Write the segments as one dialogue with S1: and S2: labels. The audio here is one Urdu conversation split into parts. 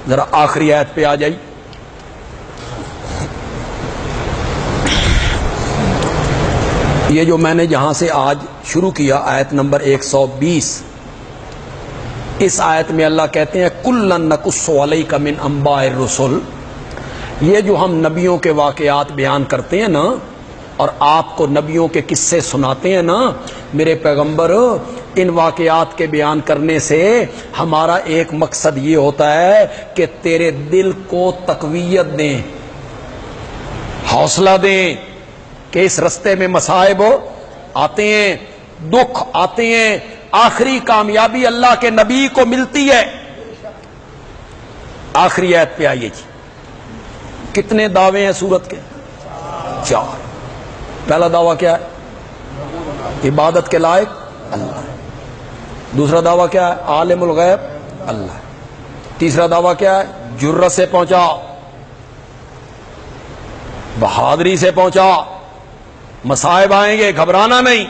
S1: ذرا آخری آیت پہ آ جائی. یہ جو میں نے جہاں سے آج شروع کیا آیت نمبر 120، اس آیت میں اللہ کہتے ہیں کُلًّا نَقُصُّ عَلَيْكَ مِنْ أَنْبَاءِ الرُّسُلِ. یہ جو ہم نبیوں کے واقعات بیان کرتے ہیں نا اور آپ کو نبیوں کے قصے سناتے ہیں نا میرے پیغمبر، ان واقعات کے بیان کرنے سے ہمارا ایک مقصد یہ ہوتا ہے کہ تیرے دل کو تقویت دیں، حوصلہ دیں کہ اس رستے میں مصائب آتے ہیں، دکھ آتے ہیں، آخری کامیابی اللہ کے نبی کو ملتی ہے. آخری آیت پہ آئیے جی. کتنے دعوے ہیں سورت کے؟ 4. پہلا دعویٰ کیا ہے؟ عبادت کے لائق اللہ. دوسرا دعویٰ کیا ہے؟ عالم الغیب اللہ. تیسرا دعویٰ کیا ہے؟ جرت سے پہنچا، بہادری سے پہنچا، مصائب آئیں گے گھبرانا نہیں.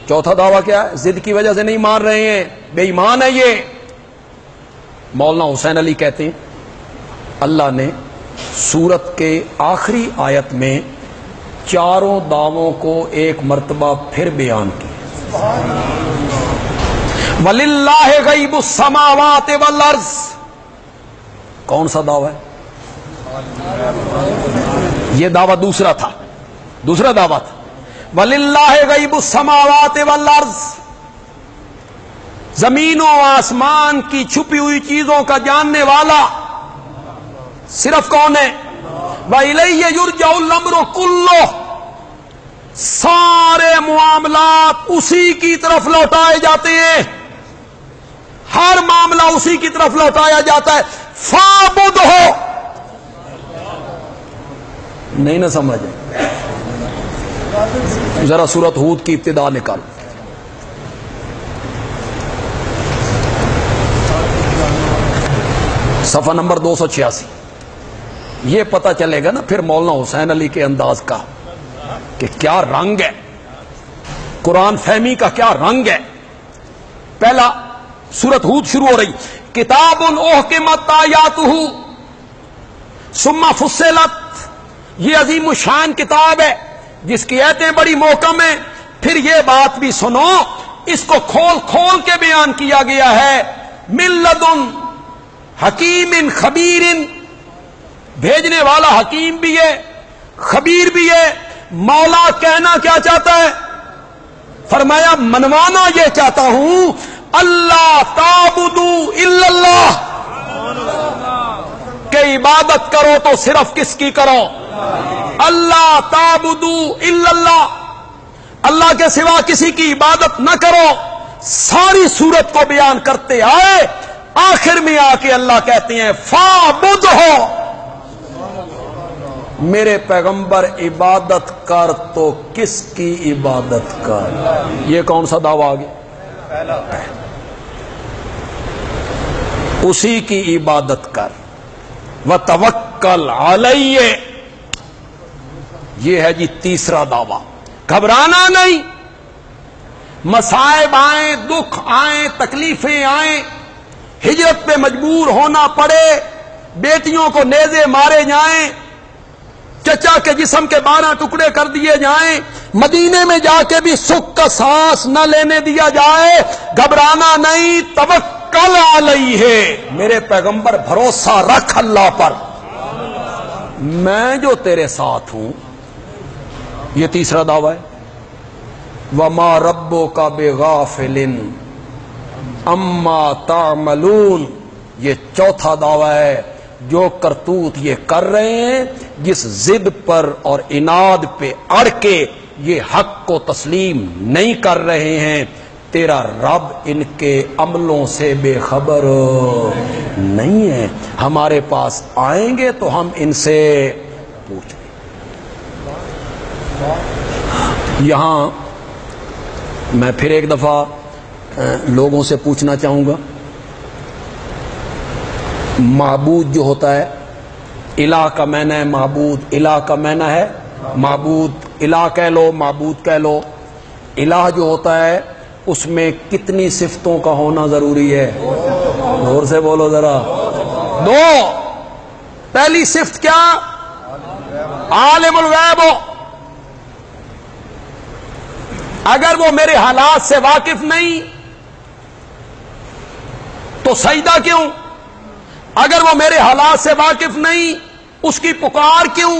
S1: چوتھا دعویٰ کیا ہے؟ ضد کی وجہ سے نہیں مان رہے ہیں، بے ایمان ہے یہ. مولانا حسین علی کہتے ہیں اللہ نے سورت کے آخری آیت میں 4 دعووں کو ایک مرتبہ پھر بیان کیا. وَلِلَّهِ غَيْبُ السَّمَاوَاتِ وَالْأَرْضِ. کون سا دعویٰ ہے؟ یہ دعویٰ دوسرا تھا، دوسرا دعویٰ تھا. وَلِلَّهِ غَيْبُ السَّمَاوَاتِ وَالْأَرْضِ. زمین و آسمان کی چھپی ہوئی چیزوں کا جاننے والا صرف کون ہے؟ وَإِلَيْهِ يُرْجَعُ الْأَمْرُ كُلُّهُ. سارے معاملات اسی کی طرف لوٹائے جاتے ہیں، ہر معاملہ اسی کی طرف لوٹایا جاتا ہے. فَاعْبُدْهُ. نہیں نہ سمجھے؟ ذرا سورۃ ہود کی ابتدا نکالو. صفحہ نمبر 286. یہ پتہ چلے گا نا پھر مولانا حسین علی کے انداز کا کہ کیا رنگ ہے، قرآن فہمی کا کیا رنگ ہے. پہلا سورۃ ہود شروع ہو رہی، کتاب احکمت آیاتہ ثم فصلت. یہ عظیم الشان کتاب ہے جس کی آیتیں بڑی محکم ہیں. پھر یہ بات بھی سنو، اس کو کھول کھول کے بیان کیا گیا ہے. من لدن حکیم خبیر. بھیجنے والا حکیم بھی ہے، خبیر بھی ہے. مولا کہنا کیا چاہتا ہے؟ فرمایا منوانا یہ چاہتا ہوں اللہ تعبدوا الا اللہ، کہ عبادت کرو تو صرف کس کی کرو؟ اللہ تعبدوا الا اللہ، اللہ کے سوا کسی کی عبادت نہ کرو. ساری صورت کو بیان کرتے آئے، آخر میں آ کے اللہ کہتے ہیں فاعبدہ. میرے پیغمبر عبادت کر تو کس کی عبادت کر؟ یہ کون سا دعویٰ آ گیا؟ اسی کی عبادت کر. وتوکل علیہ. یہ ہے جی تیسرا دعویٰ. گھبرانا نہیں. مصائب آئیں، دکھ آئیں، تکلیفیں آئیں، ہجرت پہ مجبور ہونا پڑے، بیٹیوں کو نیزے مارے جائیں، چچا کے جسم کے 12 ٹکڑے کر دیے جائیں، مدینے میں جا کے بھی سکھ کا سانس نہ لینے دیا جائے، گھبرانا نہیں. توکل علیہ. میرے پیغمبر بھروسہ رکھ اللہ پر، میں جو تیرے ساتھ ہوں. یہ تیسرا دعویٰ ہے. وما ربک بغافل اما تعملون. یہ چوتھا دعویٰ ہے. جو کرتوت یہ کر رہے ہیں، جس ضد پر اور عناد پہ اڑ کے یہ حق کو تسلیم نہیں کر رہے ہیں، تیرا رب ان کے عملوں سے بے خبر نہیں ہے. ہمارے پاس آئیں گے تو ہم ان سے پوچھیں. یہاں میں پھر ایک دفعہ لوگوں سے پوچھنا چاہوں گا، معبود جو ہوتا ہے، الہ کا معنی ہے معبود، الہ کا معنی ہے معبود. الہ کہہ لو، معبود کہہ لو. الہ جو ہوتا ہے اس میں کتنی صفتوں کا ہونا ضروری ہے؟ زور سے بولو ذرا. دو. پہلی صفت کیا؟ عالم الغیب ہو. اگر وہ میرے حالات سے واقف نہیں تو سجدہ کیوں؟ اگر وہ میرے حالات سے واقف نہیں اس کی پکار کیوں؟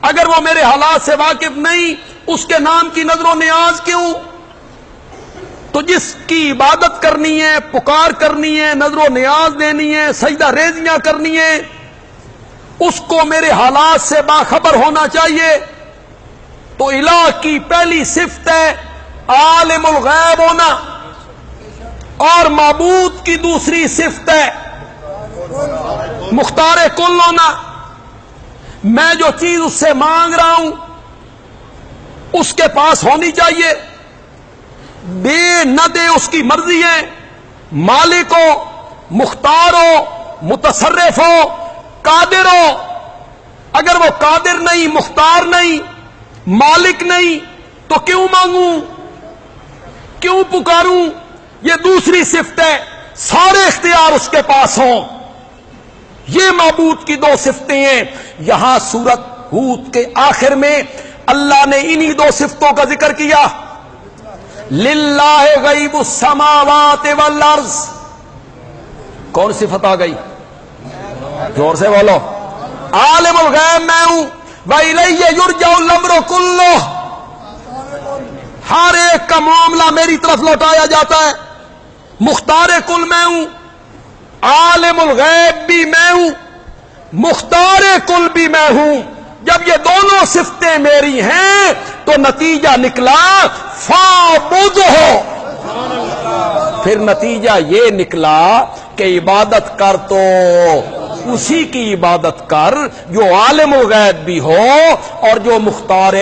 S1: اگر وہ میرے حالات سے واقف نہیں اس کے نام کی نظر و نیاز کیوں؟ تو جس کی عبادت کرنی ہے، پکار کرنی ہے، نظر و نیاز دینی ہے، سجدہ ریزیاں کرنی ہے، اس کو میرے حالات سے باخبر ہونا چاہیے. تو الہ کی پہلی صفت ہے عالم الغیب ہونا، اور معبود کی دوسری صفت ہے مختار کل ہونا. میں جو چیز اس سے مانگ رہا ہوں اس کے پاس ہونی چاہیے، دے نہ دے اس کی مرضی ہے. مالک ہو، مختار ہو، متصرف ہو، قادر ہو. اگر وہ قادر نہیں، مختار نہیں، مالک نہیں تو کیوں مانگوں، کیوں پکاروں؟ یہ دوسری صفت ہے. سارے اختیار اس کے پاس ہوں. یہ معبود کی دو صفتیں ہیں. یہاں سورت ہود کے آخر میں اللہ نے انہی دو صفتوں کا ذکر کیا. للہ غیب السماوات والارض. کون صفت آ گئی؟ زور سے بولو. عالم الغیب میں ہوں. وَإِلَيَّ يُرْجَعُ الْأَمْرُ كُلُّهُ. ہر ایک کا معاملہ میری طرف لوٹایا جاتا ہے. مختار کل میں ہوں، عالم الغیب بھی میں ہوں، مختار کل بھی میں ہوں. جب یہ دونوں صفتیں میری ہیں تو نتیجہ نکلا فَاعْبُدْهُ. پھر نتیجہ یہ نکلا کہ عبادت کر تو اسی کی عبادت کر جو عالم الغیب بھی ہو اور جو مختار